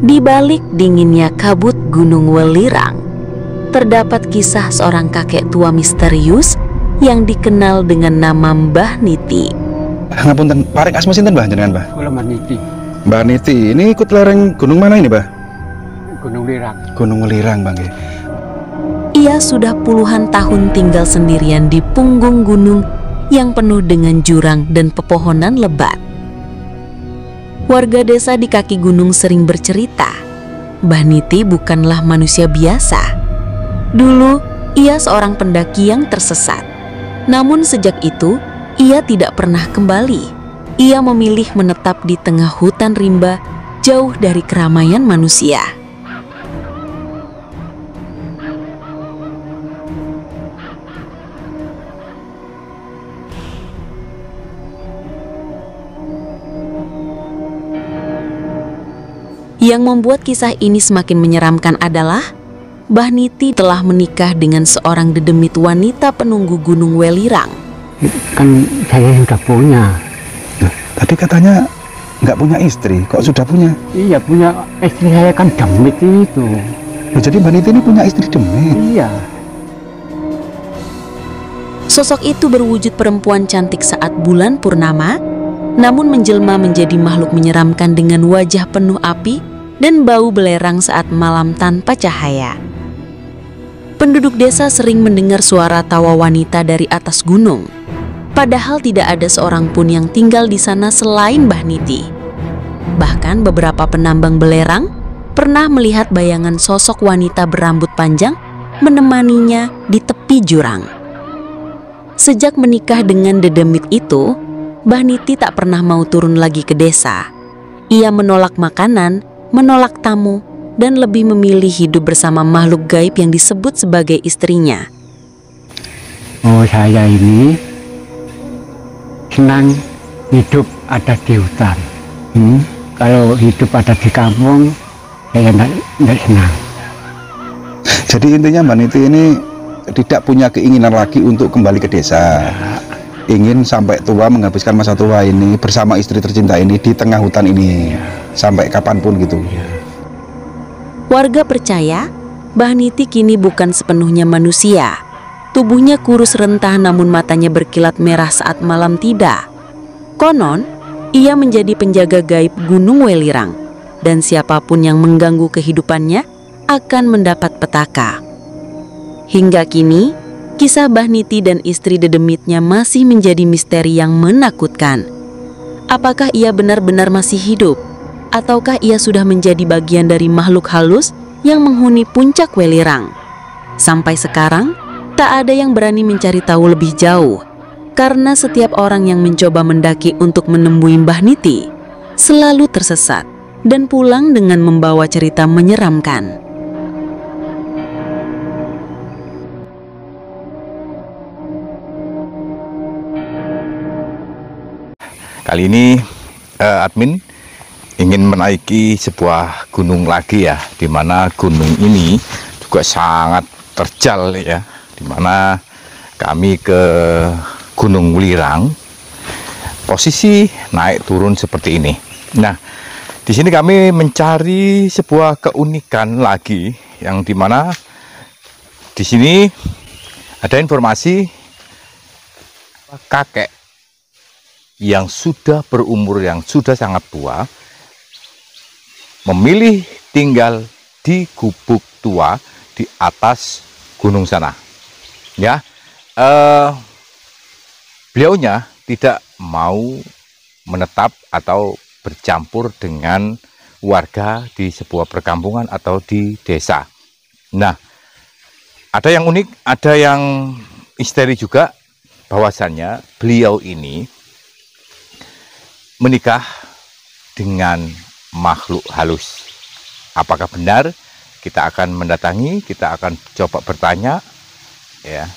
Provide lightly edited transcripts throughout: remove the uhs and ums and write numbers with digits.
Di balik dinginnya kabut Gunung Welirang, terdapat kisah seorang kakek tua misterius yang dikenal dengan nama Mbah Niti. Ngapunten, parek asma sinten Mbah jenengan, Mbah? Kula Mbah Niti. Mbah Niti, ini ikut lereng gunung mana ini, Mbah? Gunung Welirang. Gunung Welirang, Bang. Ia sudah puluhan tahun tinggal sendirian di punggung gunung yang penuh dengan jurang dan pepohonan lebat. Warga desa di kaki gunung sering bercerita, Mbah Niti bukanlah manusia biasa. Dulu, ia seorang pendaki yang tersesat. Namun sejak itu, ia tidak pernah kembali. Ia memilih menetap di tengah hutan rimba, jauh dari keramaian manusia. Yang membuat kisah ini semakin menyeramkan adalah Mbah Niti telah menikah dengan seorang dedemit wanita penunggu Gunung Welirang. Kan saya sudah punya. Tadi katanya nggak punya istri, kok sudah punya? Iya, punya istri saya kan demit itu. Jadi Mbah Niti ini punya istri demit? Iya. Sosok itu berwujud perempuan cantik saat bulan purnama, namun menjelma menjadi makhluk menyeramkan dengan wajah penuh api dan bau belerang saat malam tanpa cahaya. Penduduk desa sering mendengar suara tawa wanita dari atas gunung, padahal tidak ada seorang pun yang tinggal di sana selain Mbah Niti. Bahkan beberapa penambang belerang pernah melihat bayangan sosok wanita berambut panjang menemaninya di tepi jurang. Sejak menikah dengan dedemit itu, Mbah Niti tak pernah mau turun lagi ke desa. Ia menolak makanan, menolak tamu, dan lebih memilih hidup bersama makhluk gaib yang disebut sebagai istrinya. Oh, saya ini senang hidup ada di hutan. Kalau hidup ada di kampung, saya tidak senang. Jadi intinya Mbah Niti ini tidak punya keinginan lagi untuk kembali ke desa. Ingin sampai tua, menghabiskan masa tua ini bersama istri tercinta ini di tengah hutan ini sampai kapanpun gitu. Warga percaya Mbah Niti kini bukan sepenuhnya manusia. Tubuhnya kurus rentah namun matanya berkilat merah saat malam tiba. Konon, ia menjadi penjaga gaib Gunung Welirang, dan siapapun yang mengganggu kehidupannya akan mendapat petaka. Hingga kini, kisah Mbah Niti dan istri dedemitnya masih menjadi misteri yang menakutkan. Apakah ia benar-benar masih hidup? Ataukah ia sudah menjadi bagian dari makhluk halus yang menghuni puncak Welirang? Sampai sekarang, tak ada yang berani mencari tahu lebih jauh, karena setiap orang yang mencoba mendaki untuk menemui Mbah Niti selalu tersesat dan pulang dengan membawa cerita menyeramkan. Kali ini admin ingin menaiki sebuah gunung lagi ya, di mana gunung ini juga sangat terjal ya, di mana kami ke Gunung Welirang, posisi naik turun seperti ini. Nah, di sini kami mencari sebuah keunikan lagi, yang di mana di sini ada informasi kakek yang sudah berumur, yang sudah sangat tua, memilih tinggal di gubuk tua di atas gunung sana. Ya, beliaunya tidak mau menetap atau bercampur dengan warga di sebuah perkampungan atau di desa. Nah, ada yang unik, ada yang misteri juga, bahwasannya beliau ini menikah dengan makhluk halus. Apakah benar? Kita akan mendatangi, kita akan coba bertanya, ya,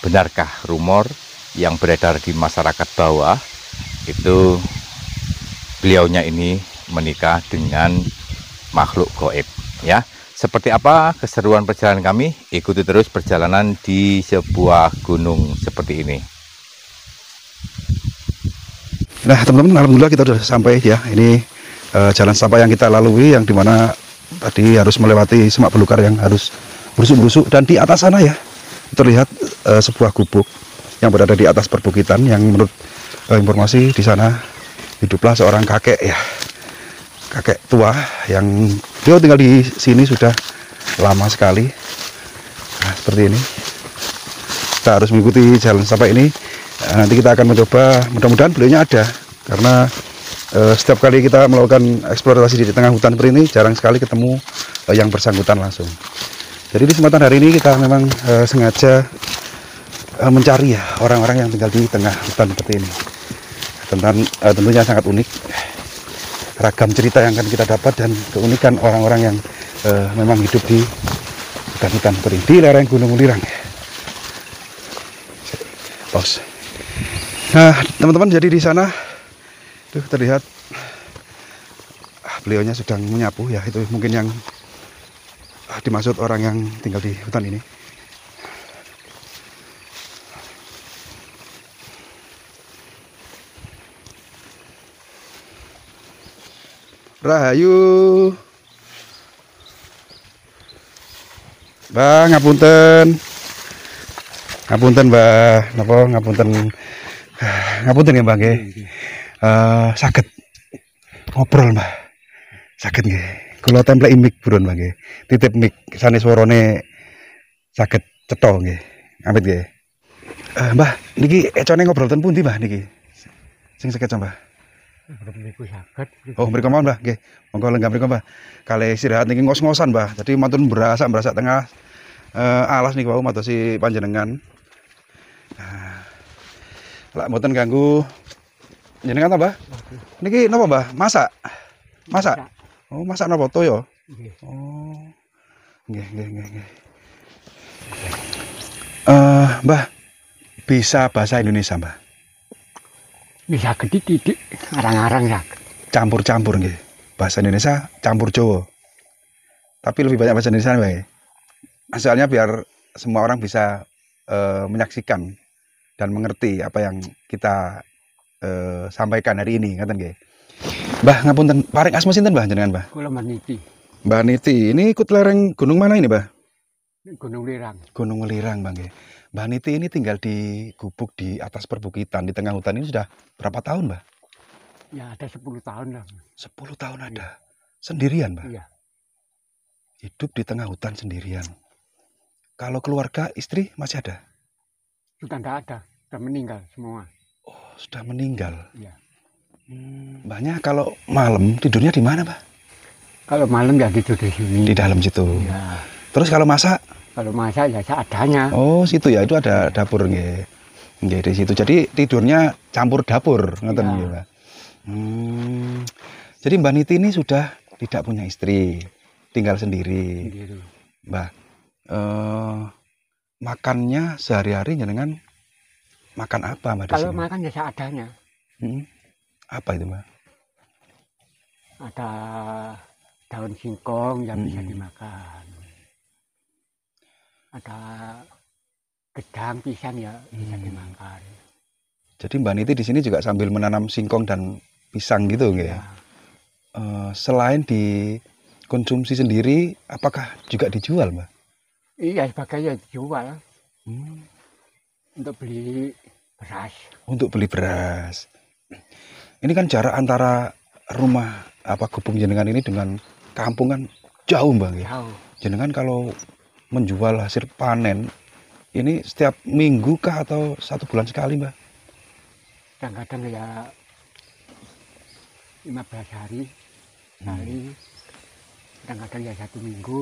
benarkah rumor yang beredar di masyarakat bawah itu beliaunya ini menikah dengan makhluk gaib, ya. Seperti apa keseruan perjalanan kami? Ikuti terus perjalanan di sebuah gunung seperti ini. Nah teman-teman, alhamdulillah kita sudah sampai ya. Ini jalan setapak yang kita lalui, yang dimana tadi harus melewati semak belukar yang harus berusuk-berusuk, dan di atas sana ya terlihat sebuah gubuk yang berada di atas perbukitan, yang menurut informasi di sana hiduplah seorang kakek ya, kakek tua yang dia tinggal di sini sudah lama sekali. Nah, seperti ini kita harus mengikuti jalan setapak ini. Nanti kita akan mencoba, mudah-mudahan beliaunya ada, karena setiap kali kita melakukan eksplorasi di tengah hutan seperti ini jarang sekali ketemu yang bersangkutan langsung. Jadi di kesempatan hari ini kita memang sengaja mencari ya orang-orang yang tinggal di tengah hutan seperti ini. Tentunya sangat unik, ragam cerita yang akan kita dapat, dan keunikan orang-orang yang memang hidup di hutan-hutan seperti ini, di lereng Gunung Welirang. Bos. Nah, teman-teman, jadi di sana tuh terlihat beliaunya sedang menyapu ya, itu mungkin yang dimaksud orang yang tinggal di hutan ini. Rahayu. Bang, ngapunten. Ngapunten, Mbah. Napa ngapunten? Ngapunten ya, Bang nggih. Saged ngobrol, Mbah. Saged nggih. Kula templek mic burun, Bang nggih. Titip mic sanes swarane saged cetha nggih. Ampit nggih. Mbah, niki econe ngobrol ten pundi, Mbah niki? Sing saged, Mbah. Oh, mriko mawon, Mbah. Nggih. Monggo lenggah mriko, Mbah. Kalih istirahat niki ngos-ngosan, Mbah. Dadi mantun berasa tengah alas niki wau madosi panjenengan. Lah mboten ganggu jenengan ta, Mbah? Niki napa, Mbah? Masak? Masak? Oh, masak napa toyo? Oh. Nggih. Mbah, bisa bahasa Indonesia, Mbah? Bisa didik arang-arang ya. Campur-campur nggih. Bahasa Indonesia campur Jawa. Tapi lebih banyak bahasa Indonesia, Mbah. Soalnya biar semua orang bisa menyaksikan dan mengerti apa yang kita sampaikan hari ini, ngaten nggih. Mbah, ngapunten, paring asma sinten, Mbah, jenengan, Mbah? Kula Niti. Mbah Niti, ini ikut lereng gunung mana ini, Mbah? Gunung Welirang. Gunung Welirang, Bang nggih. Mbah Niti ini tinggal di gubuk di atas perbukitan di tengah hutan ini sudah berapa tahun, Mbah? Ya ada 10 tahun lah. 10 tahun ada. Sendirian, Mbah? Iya. Hidup di tengah hutan sendirian. Kalau keluarga, istri masih ada? Sudah tidak ada, sudah meninggal semua. Oh, sudah meninggal. Iya. Mbahnya kalau malam tidurnya di mana, Mbah? Kalau malam ya tidur di sini. Di dalam situ. Ya. Terus kalau masak? Kalau masak ya seadanya. Oh, situ ya, itu ada dapur nggih. Nggih, di situ. Jadi tidurnya campur dapur, ngoten nggih, Mbah. Jadi Mbah Niti ini sudah tidak punya istri, tinggal sendiri. Sendiri. Mbah, makannya sehari-hari jenengan makan apa, Mbah, di Kalau sini? makan ya seadanya. Apa itu, Mbah? Ada daun singkong yang bisa dimakan. Ada gedang pisang ya bisa dimakan. Jadi Mbah Niti di sini juga sambil menanam singkong dan pisang gitu nggih ya. Selain dikonsumsi sendiri, apakah juga dijual, Mbah? Iya, sebagainya dijual. Untuk beli beras. Untuk beli beras. Ini kan jarak antara rumah gubuk jenengan ini dengan kampung kan jauh, Mbah nggih. Jauh. Jenengan kalau menjual hasil panen ini setiap minggu kah atau 1 bulan sekali, Mbah? Kadang-kadang ya 15 hari sekali, kadang-kadang ya 1 minggu.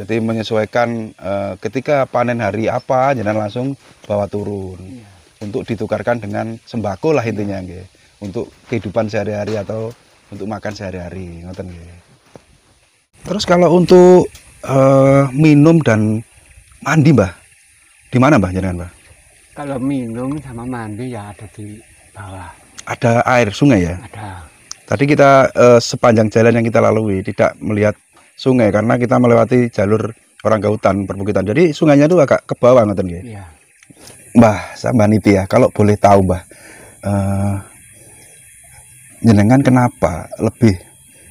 Jadi menyesuaikan ketika panen hari apa, jenengan langsung bawa turun. Iya. Untuk ditukarkan dengan sembako lah intinya nggih. Untuk kehidupan sehari-hari atau untuk makan sehari-hari, ngoten nggih. Terus kalau untuk minum dan mandi, Mbah, di mana, Mbah, jenengan, Mbah? Kalau minum sama mandi ya ada di bawah. Ada air sungai ya? Ada. Tadi kita sepanjang jalan yang kita lalui tidak melihat sungai karena kita melewati jalur orang ke hutan perbukitan. Jadi sungainya itu agak ke bawah, ngoten nggih. Iya. Mbah, Mbah Niti ya, kalau boleh tahu, Mbah, jenengan kenapa lebih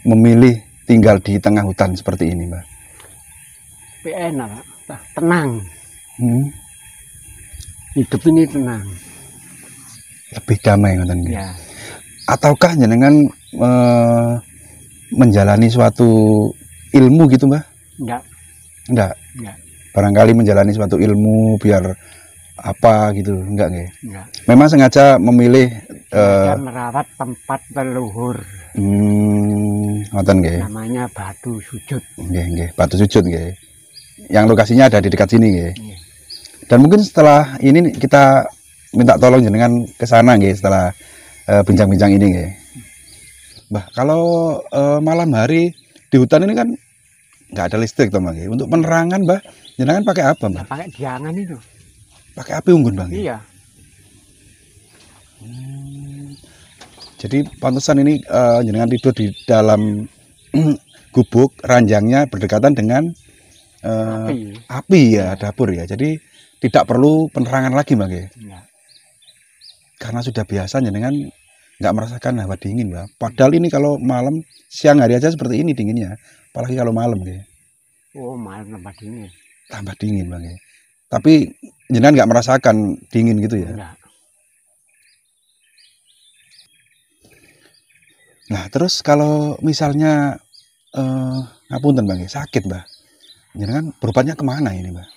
memilih tinggal di tengah hutan seperti ini, Mbah? Enak, tenang. Hidup ini tenang. Lebih damai ngoten nggih. Ya, Ataukah jenengan menjalani suatu ilmu gitu, Mbah? enggak. Enggak. Enggak. Barangkali menjalani suatu ilmu biar apa gitu, enggak nggih. Enggak. Memang sengaja memilih Saya merawat tempat leluhur. ngoten nggih. Namanya Batu Sujud. Nggih, nggih, Batu Sujud nggih. Yang lokasinya ada di dekat sini nggih. Iya. Dan mungkin setelah ini kita minta tolong jenengan ke sana nggih setelah bincang-bincang ini nggih. Mbah, kalau malam hari di hutan ini kan nggak ada listrik toh, Mbah nggih. Untuk penerangan, Mbah, jenengan pakai apa, Mbah? Pakai diangan itu. Pakai api unggun, Mbah nggih. Iya. Jadi pantesan ini jenengan tidur di dalam gubuk, ranjangnya berdekatan dengan api ya, dapur ya. Jadi tidak perlu penerangan lagi, Mbak. Iya. Karena sudah biasa jenengan nggak merasakan hawa dingin, Mbak. Padahal ini kalau malam, siang hari aja seperti ini dinginnya, apalagi kalau malam, Mbak. Oh, malam tambah dingin. Tambah dingin, Mbak. Tapi jenengan nggak merasakan dingin gitu ya. Enggak. Nah, terus kalau misalnya ngapunten, Mbak, sakit, Mbak. Jenengan berobatnya kemana ini, Mbak?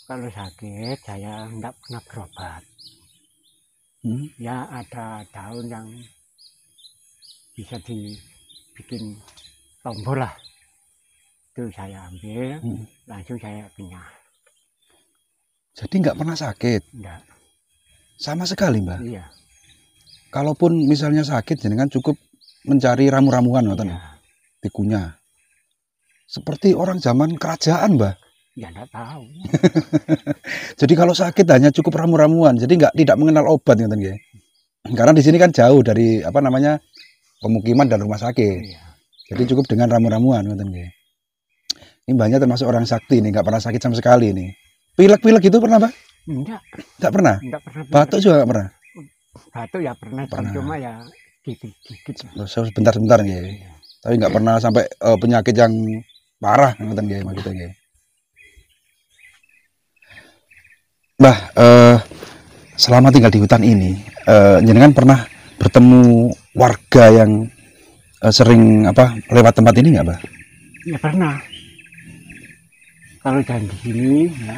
Kalau sakit saya enggak pernah berobat. Ya ada daun yang bisa dibikin tombol lah. Itu saya ambil, langsung saya kenyang. Jadi nggak pernah sakit? Enggak. Sama sekali, Mbak? Iya. Kalaupun misalnya sakit, jenengan cukup mencari ramu-ramuan, ngoten, Iya. dikunyah. Seperti orang zaman kerajaan, Mbak. Ya enggak tahu. Jadi kalau sakit hanya cukup ramu-ramuan, jadi tidak mengenal obat, ngoten nggih. Karena di sini kan jauh dari pemukiman dan rumah sakit. Iya. Jadi cukup dengan ramu-ramuan, ngoten nggih. Ini Mbaknya termasuk orang sakti nih, nggak pernah sakit sama sekali nih. Pilek-pilek itu pernah, Pak? Enggak. Nggak pernah. Enggak pernah. Batuk juga nggak pernah. Batuk ya pernah. Cuma ya dikit-dikit. Sebentar-sebentar nggih. Tapi nggak pernah sampai penyakit yang parah, ngoten nggih maksudnya nggih. Mbah, selama tinggal di hutan ini, jenengan pernah bertemu warga yang sering lewat tempat ini nggak, Mbah? Ya pernah. Kalau jalan di sini ya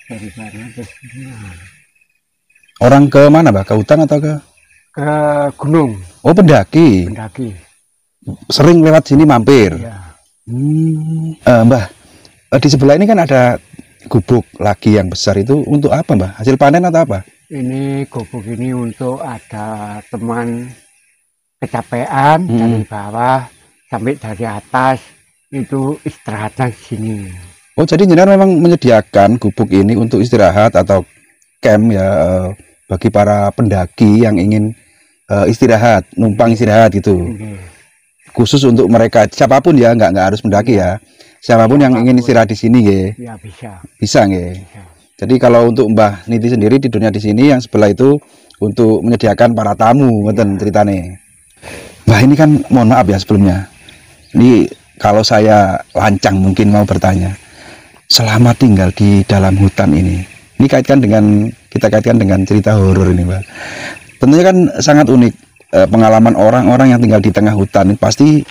dari sana ke sini. Orang ke mana, Mbah? Ke hutan atau ke gunung? Oh, pendaki. Pendaki. Sering lewat sini mampir. Ya. Mbah, di sebelah ini kan ada gubuk lagi yang besar, itu untuk apa, Mbah? Hasil panen atau apa? Ini gubuk ini untuk ada teman kecapean dari bawah sampai dari atas itu istirahatnya di sini. Oh, jadi jenengan memang menyediakan gubuk ini untuk istirahat atau camp ya, bagi para pendaki yang ingin istirahat, numpang istirahat gitu. Khusus untuk mereka, siapapun ya, nggak harus pendaki ya. Siapapun yang ingin istirahat di sini ya. Ya bisa. Bisa nggih. Jadi kalau untuk Mbah Niti sendiri tidurnya di sini, yang sebelah itu untuk menyediakan para tamu, ngoten ceritane. Mbah, ini kan mohon maaf ya sebelumnya. Ini kalau saya lancang mungkin mau bertanya. Selama tinggal di dalam hutan ini kita kaitkan dengan cerita horor ini, Mbak. Tentunya kan sangat unik. Pengalaman orang-orang yang tinggal di tengah hutan pasti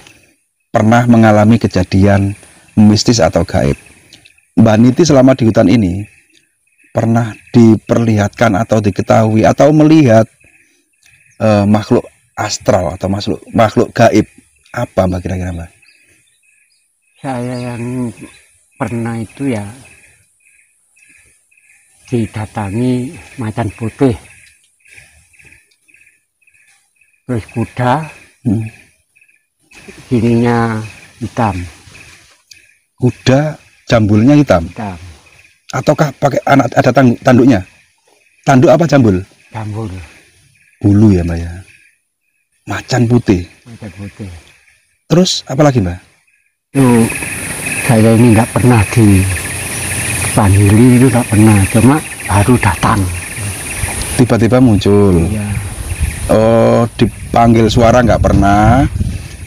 pernah mengalami kejadian mistis atau gaib. Mbak Niti selama di hutan ini pernah diperlihatkan atau diketahui atau melihat makhluk astral atau makhluk gaib apa, Mbak, kira-kira, Mbak? Saya yang pernah itu ya didatangi macan putih, terus kuda, gininya hitam. Kuda jambulnya hitam. Ataukah pakai ada tanduknya? Tanduk apa jambul? Jambul. Bulu ya, Mbak ya. Macan putih. Macan putih. Terus apa lagi, Mbak? Saya ini nggak pernah dipanggili, itu nggak pernah, cuma baru datang. Tiba-tiba muncul. Iya. Oh, panggil suara nggak pernah,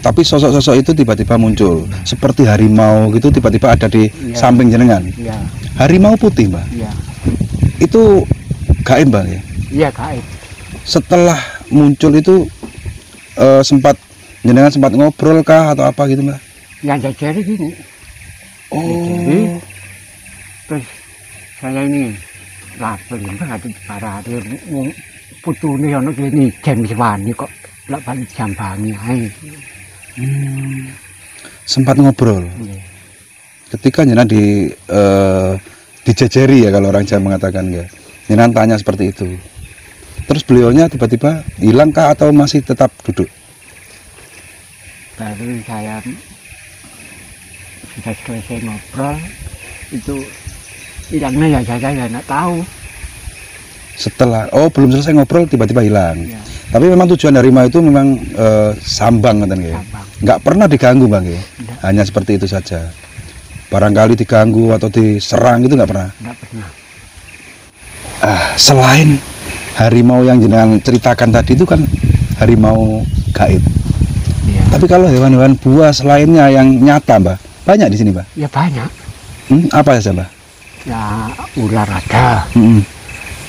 tapi sosok-sosok itu tiba-tiba muncul seperti harimau gitu, tiba-tiba ada di samping jenengan. Iya. Harimau putih, Mbah. Iya. Itu gaib, Mbah ya? Iya, gaib. Setelah muncul itu jenengan sempat ngobrol kah atau apa gitu, Mbah? Yang jadi gini. Oh. Jadi, terus saya ini lapar, Mbah, ada para dia putune ono kene jam sewani kok lak balik jam bangi ae. Sempat ngobrol. Iya. Ketika jenengan dijejeri ya kalau orang Jawa mengatakan ya. Jenengan tanya seperti itu. Terus beliaunya tiba-tiba hilang kah atau masih tetap duduk? Baru saya sudah selesai ngobrol itu hilangnya ya saya nggak tahu. Setelah belum selesai ngobrol tiba-tiba hilang. Ya. Tapi memang tujuan harimau itu memang sambang kan ya. Nggak pernah diganggu, Bang ya. Hanya seperti itu saja. Barangkali diganggu atau diserang itu nggak pernah. Nggak pernah. Selain harimau yang jenengan ceritakan tadi itu kan harimau gaib. Ya. Tapi kalau hewan-hewan buas lainnya yang nyata, Mbah, banyak di sini, Mbah? Ya banyak. Apa saja, Mbah? Ya ular ada.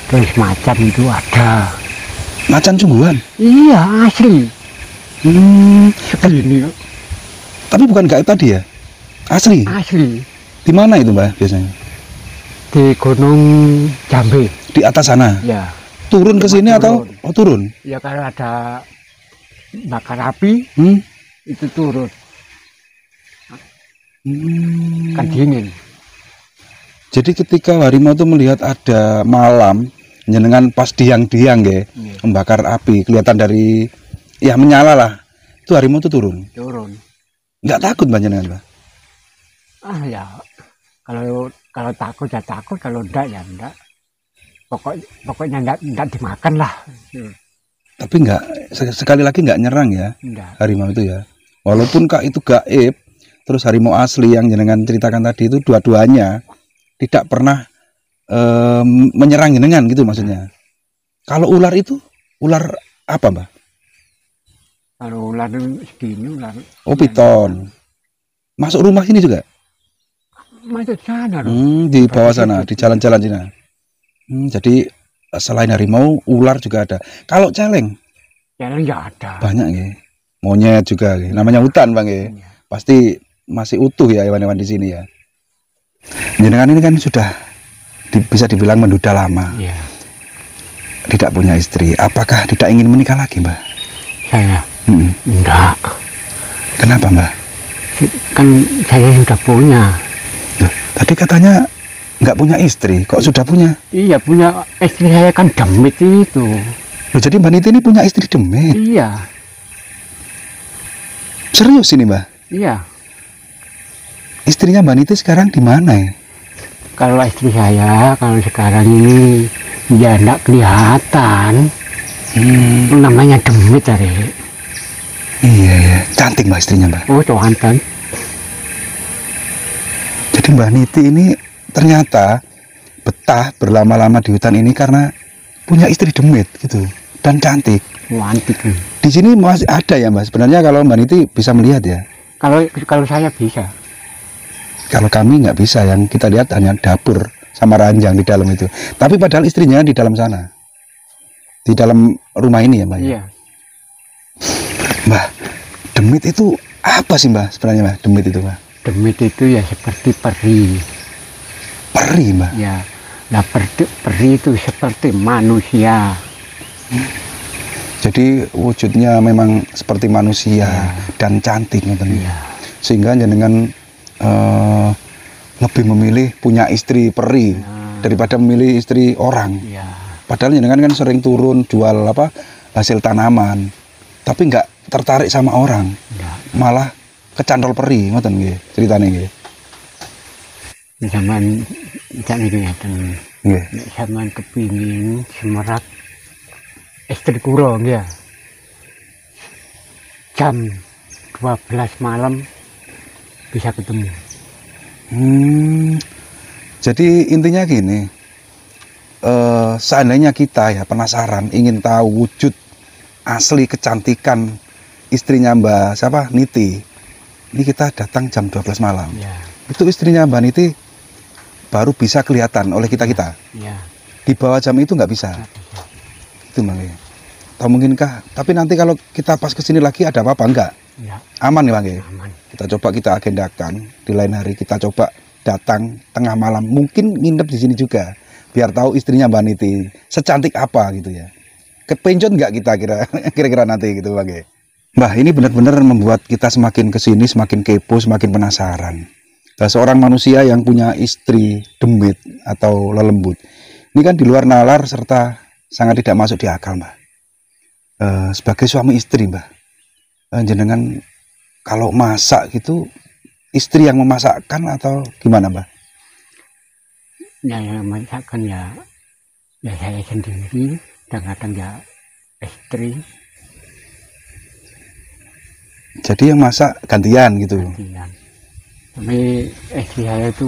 Terus macan itu ada. Macan sungguhan? Iya, asli. Segini. Tapi bukan gaib tadi ya? Asli? Asli. Di mana itu, Mbah, biasanya? Di Gunung Jambe. Di atas sana? Ya. Turun ke sini atau? Turun. Oh, turun? Ya kalau ada bakar api, itu turun. Kan dingin. Jadi ketika harimau itu melihat ada malam, jenengan pas diang-diang ya, membakar api, kelihatan dari, ya menyala lah, itu harimau itu turun? Turun. Nggak takut, Mbah, jenengan, Mbah? Ya, kalau takut ya takut, kalau enggak ya enggak. Pokoknya enggak dimakan lah. Tapi nggak, sekali lagi nggak nyerang ya, Enggak. harimau itu ya. Walaupun Kak itu gaib, terus harimau asli yang jenengan ceritakan tadi itu dua-duanya tidak pernah menyerang jenengan gitu maksudnya. Kalau ular itu, ular apa, Mbah? Kalau ular segini ular. Oh, piton. Masuk rumah sini juga? Masuk sana loh. Di bawah sana, di jalan-jalan sini. Jadi selain harimau, ular juga ada. Kalau celeng? Celeng ya ada. Banyak ya. Monyet juga ya. Namanya hutan, Bang ya. Pasti masih utuh ya hewan-hewan di sini ya. Jenengan ini kan sudah bisa dibilang menduda lama. Iya. Tidak punya istri. Apakah tidak ingin menikah lagi, Mbah? Saya? Enggak. Kenapa, Mbah? Kan saya sudah punya. Loh, tadi katanya nggak punya istri, kok sudah punya? Iya, punya istri saya kan demit itu. Loh, jadi Mbak Niti ini punya istri demit? Iya. Serius ini, Mbah? Iya. Istrinya Mbak Niti sekarang di mana ya? Kalau istri saya, kalau sekarang ini ya enggak kelihatan. Namanya demit tadi. Iya, ya. Cantik Mbak istrinya, Mbak. Oh, cantik. Jadi Mbak Niti ini ternyata betah berlama-lama di hutan ini karena punya istri demit gitu dan cantik. Cantik. Di sini masih ada ya, Mbak. Sebenarnya kalau Mbak Niti bisa melihat ya. Kalau saya bisa. Kalau kami nggak bisa, yang kita lihat hanya dapur sama ranjang di dalam itu. Tapi padahal istrinya di dalam sana, di dalam rumah ini ya, Mbak. Iya. Mbak, demit itu apa sih, Mbak? Sebenarnya, Mbak, demit itu, Mbak? Demit itu ya seperti peri. Peri, Mbak? Ya, nah peri itu seperti manusia. Jadi wujudnya memang seperti manusia dan cantik, Iya. sehingga jenengan lebih memilih punya istri peri daripada memilih istri orang. Iya. Padahal jenengan kan sering turun jual hasil tanaman, tapi nggak tertarik sama orang, malah kecantol peri, ngoten nggih ceritane nggih. Zaman iki ngaten. Nggih. Zaman kepingin semerat istri kula nggih. Jam 12 malam bisa ketemu. Jadi intinya gini, seandainya kita ya penasaran ingin tahu wujud asli kecantikan istrinya Mbak siapa Niti. Ini kita datang jam 12 malam. Ya, Itu istrinya Mbak Niti baru bisa kelihatan oleh kita. ya. Di bawah jam itu nggak bisa. Itu Bang. Atau mungkinkah? Tapi nanti kalau kita pas kesini lagi ada apa-apa enggak? Ya, Aman ya Bang. aman. Kita coba kita agendakan di lain hari, kita coba datang tengah malam, mungkin nginep di sini juga, biar tahu istrinya Mbak Niti secantik apa gitu ya. Kepencut nggak kita kira-kira nanti gitu Bang. Mbah, ini benar-benar membuat kita semakin kesini semakin kepo, semakin penasaran. Nah, seorang manusia yang punya istri demit atau lelembut, ini kan di luar nalar serta sangat tidak masuk di akal Mbah. Sebagai suami istri Mbah, jenengan kalau masak gitu istri yang memasakkan atau gimana Mbah? Ya, yang masakan ya saya sendiri, kadang-kadang ya istri. Jadi yang masak gantian gitu. Gantian. Tapi istri saya itu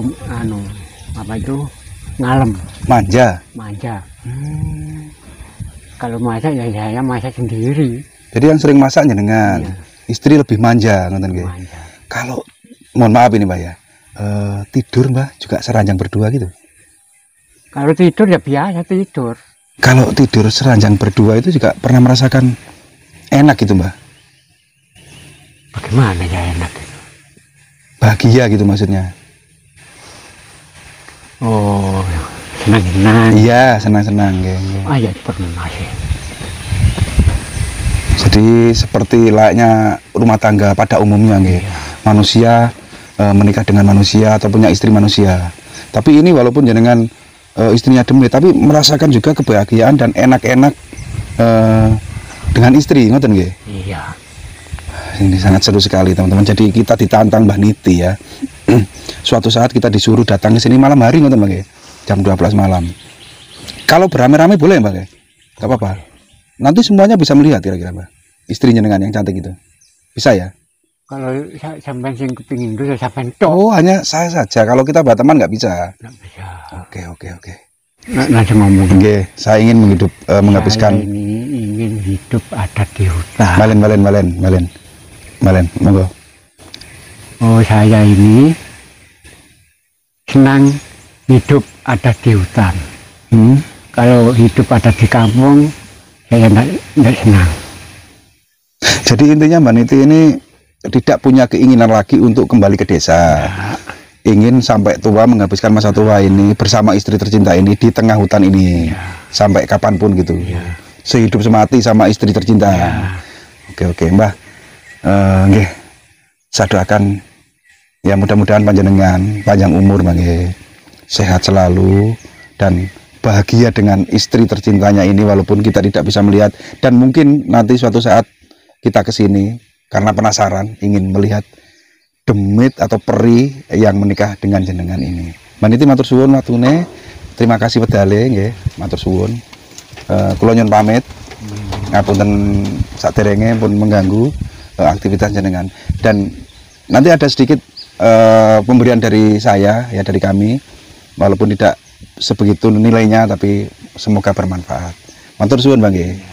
ngalem, Manja. manja. Kalau masak ya saya masak sendiri. Jadi yang sering masak jenengan. Iya. Istri lebih manja ngoten nggih. Manja. Kalau mohon maaf ini Mbak ya. Tidur Mbak juga seranjang berdua gitu. Kalau tidur ya biasa tidur. Kalau tidur seranjang berdua itu juga pernah merasakan enak gitu Mbak. Bagaimana ya enak itu? Bahagia gitu maksudnya. Oh, senang-senang. Iya, senang-senang nggih. Ah ya pernah sih. Jadi seperti layaknya rumah tangga pada umumnya nggih. Manusia menikah dengan manusia atau punya istri manusia. Tapi ini walaupun jenengan istrinya demit, tapi merasakan juga kebahagiaan dan enak-enak dengan istri, ngoten nggih. Iya. Ini sangat seru sekali teman-teman. Jadi kita ditantang Mbah Niti ya. Suatu saat kita disuruh datang ke sini malam hari ngoten Bang. Jam 12 malam. Kalau beramai-ramai boleh Bang? Enggak apa-apa. Nanti semuanya bisa melihat kira-kira Mbak. Istrinya dengan yang cantik itu. Bisa ya? Kalau sampai sing kepingin dulu sampai tok. Oh, hanya saya saja. Kalau kita berteman nggak bisa. Nggak bisa. Oke. Nanti ngomong. Oke, saya ingin menghabiskan. Saya ini ingin hidup ada di hutan. Malen, monggo. Oh, saya ini senang hidup ada di hutan. Kalau hidup ada di kampung, saya tidak senang. Jadi intinya Mbak Niti ini tidak punya keinginan lagi untuk kembali ke desa. Ingin sampai tua menghabiskan masa tua ini bersama istri tercinta ini di tengah hutan ini sampai kapanpun gitu. Sehidup semati sama istri tercinta. Oke Mbah. Nggih. Saya doakan ya mudah-mudahan panjang umur Mbah nggih. Sehat selalu dan bahagia dengan istri tercintanya ini walaupun kita tidak bisa melihat, dan mungkin nanti suatu saat kita ke sini karena penasaran ingin melihat demit atau peri yang menikah dengan jenengan ini. Mbak Niti matur suwun watune. Terima kasih wedale nggih, matur suwun. Kula nyuwun pamit. Ngapunten saderenge pun mengganggu aktivitas jenengan. Dan nanti ada sedikit pemberian dari saya ya, dari kami. Walaupun tidak sebegitu nilainya tapi semoga bermanfaat. Matur suwun Bang nggih.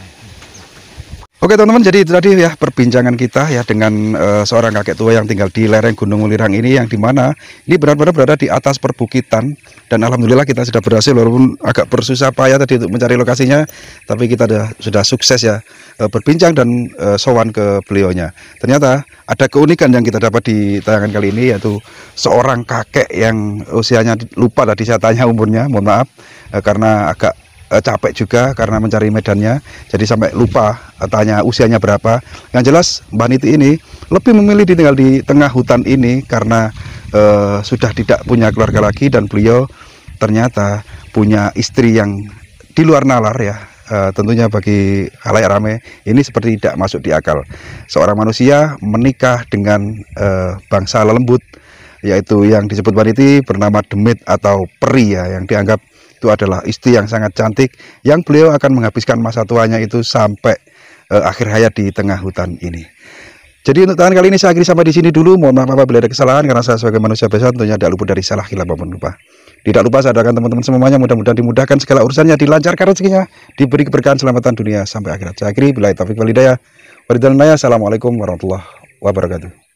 Oke teman-teman, jadi itu tadi ya perbincangan kita ya dengan seorang kakek tua yang tinggal di lereng Gunung Welirang ini, yang dimana ini benar-benar berada di atas perbukitan, dan alhamdulillah kita sudah berhasil walaupun agak bersusah payah tadi untuk mencari lokasinya, tapi kita sudah sukses ya berbincang dan sowan ke beliaunya. Ternyata ada keunikan yang kita dapat di tayangan kali ini, yaitu seorang kakek yang usianya lupa tadi saya tanya umurnya, mohon maaf karena agak capek juga karena mencari medannya, jadi sampai lupa tanya usianya berapa. Yang jelas Mbak Niti ini lebih memilih tinggal di tengah hutan ini karena sudah tidak punya keluarga lagi, dan beliau ternyata punya istri yang di luar nalar ya. Tentunya bagi khalayak ramai ini seperti tidak masuk di akal. Seorang manusia menikah dengan bangsa lelembut, yaitu yang disebut Mbak Niti bernama demit atau peri ya, yang dianggap itu adalah istri yang sangat cantik, yang beliau akan menghabiskan masa tuanya itu sampai akhir hayat di tengah hutan ini. Jadi untuk tangan kali ini saya akhiri sampai di sini dulu. Mohon maaf apabila ada kesalahan, karena saya sebagai manusia biasa tentunya tidak luput dari salah, khilaf maupun lupa. Tidak lupa saya doakan teman-teman semuanya mudah-mudahan dimudahkan segala urusannya, dilancarkan rezekinya, diberi keberkahan selamatan dunia sampai akhirat. Saya akhiri, billahi taufiq wal hidayah. Assalamualaikum warahmatullahi wabarakatuh.